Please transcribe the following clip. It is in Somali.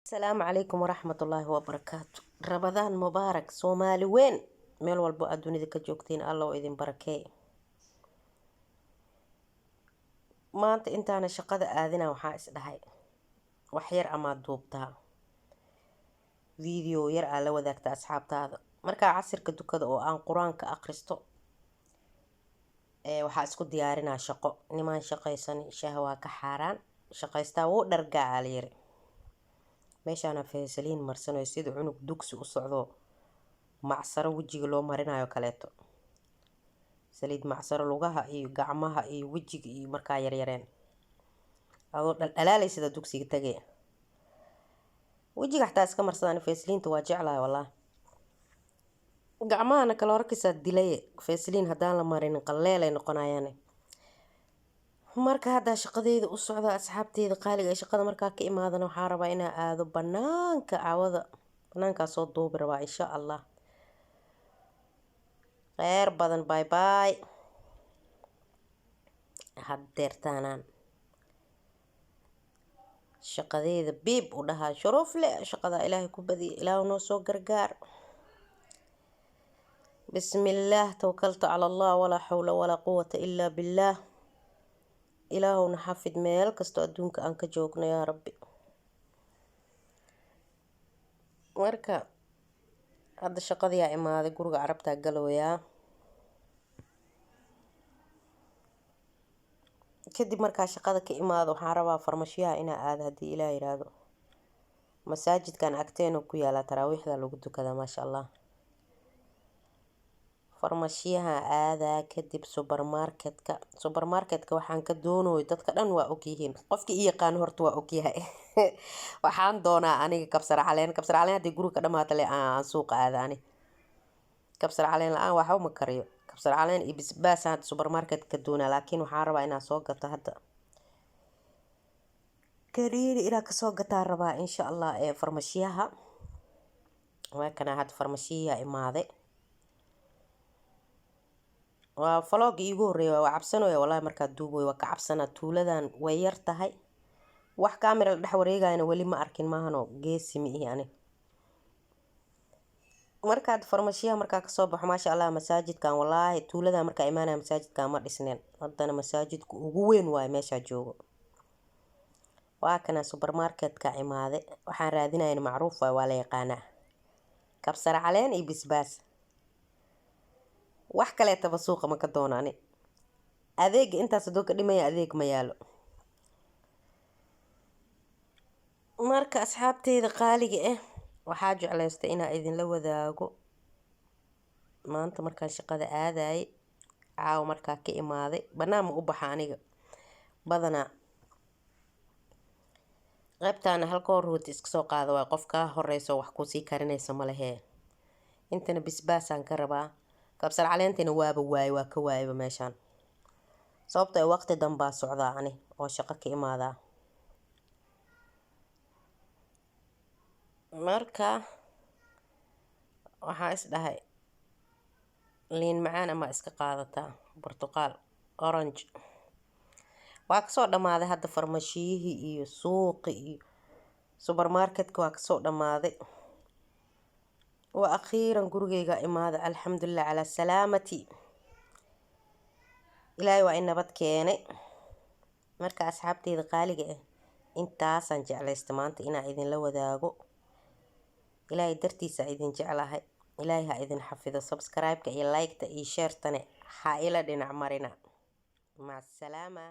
السلام عليكم ورحمة الله وبركاته. رمضان مبارك سومالي وين meel walbo aad dunida ka joogtiin alla oo idin barakeeyo. maanta intaana shaqada aadina waxaa is dhahay wax yar ama duubtaa video yar aa la wadaagta asxaabtaada marka casirka dukada oo aan quraanka akhristo waxaa isku diyaarinaa shaqo nimaan shaqaysan shahwa ka xaraan shaqaystaa wuu dhargaa yiri meeshana feesaliin marsano sida cunug dugsi u socdo macsaro wajiga loo marinayo kaleeto saliid macsaro lugaha iyo gacmaha iyo wajiga iyo markaa yaryareen adoo dhalaalay sida dugsiga tagay wajiga xataa iska marsadaan feesaliinta waa jeclahay wallahi gacmahana kala horkisa dilay feesaliin hadaan la marin qalleelay noqonayaan marka hada shaqadeeda u socda asxaabteeda qaaliga ay shaqada markaa ka imaadana waxaa rabaa inaa aado banaanka caawada banaanka soo duubi rabaa insha Allah غير بدن باي باي حديرتانان شقديده بيب ودها شروف له شقدا إلهي كبدي إله نوسو غرغار بسم الله توكلت على الله ولا حول ولا قوة إلا بالله إله نحفظ ميل كستو أدونك أنك جوكنا يا ربي مركا هذا شقدي يا إمادي قرق عربتا قلويا kadib markaa shaqada ka imaado waxaan rabaa farmashiyaha ina aad hadii Ilaahay yiraahdo masaajidkan agteena ku yaala taraawiixda lagu tukada ma sha Allah farmashiyaha aada kadib supermarketka waxaan ka doonayo dadka dhan waa ogyihiin qofkii yaqaan horta waa ogyahay waxaan doonaa aniga kabsar caleen hadii guriga dhamaata le aan suuq aadani kabsar caleen la aan waxa ma kariyo kabsar caleen iyo basbaas aan supermarketka doona laakiin waxaan rabaa inaan soo gato hadda kariir ila ka soo gataa rabaa insha Allah farmashiyaha waa kana had farmashiyaha imaade waa vlog iigu horeeyay waa cabsanayo wallahi marka duubo waa ka cabsana tuuladan way yar tahay wax kaamira la dhex wareegayna wali ma arkin maahano geesimi yani markaad farmashiyaha markaa ka soo baxo ma sha Allah masaajidkan wallahi tuulada marka imaanay masaajidka ma dhisneen hadana masaajidku ugu weyn waay meesha joogo waa kana supermarketka imaade waxaan raadinayaa macruuf waa la yaqaana kabsar caleen iyo basbaas wax kale taba suuqa ma ka doonaani adeeg intaas doo ka dhimay adeeg ma yaalo marka asxaabteeda qaaliga waxaa jeclaystay inaa idin la wadaago maanta markaan shaqada aaday caaw markaa ka imaaday banaan u baxa aniga badana qaybtaana halka rooti iska soo qaado waa qofka horeyso wax ku sii karinaysa ma lehe intana basbaasaan ka rabaa kabsar caleentana waa ka waayba meeshan sababtoo ay waqti dambaa socdaa ani oo shaqo ka imaada marka waxaa is dhahay liin macaan ama iska qaadataa burtuqaal orange waa ka soo dhamaaday hadda farmashiyihii iyo suuqi iyo supermarketka waa ka soo dhamaaday وأخيرا gurigeyga imaada alxamdulillah ala salaamati ilaahay waa in nabad keenay marka asxaabteeda qaaliga intaasan jeclaystay maanta inaa idin la wadaago ilaahay dartiisa idin jeclahay ilaahay ha idin xafido subscribe-ka iyo like-ta iyo share-tane ha ila dhinac marina ma salaama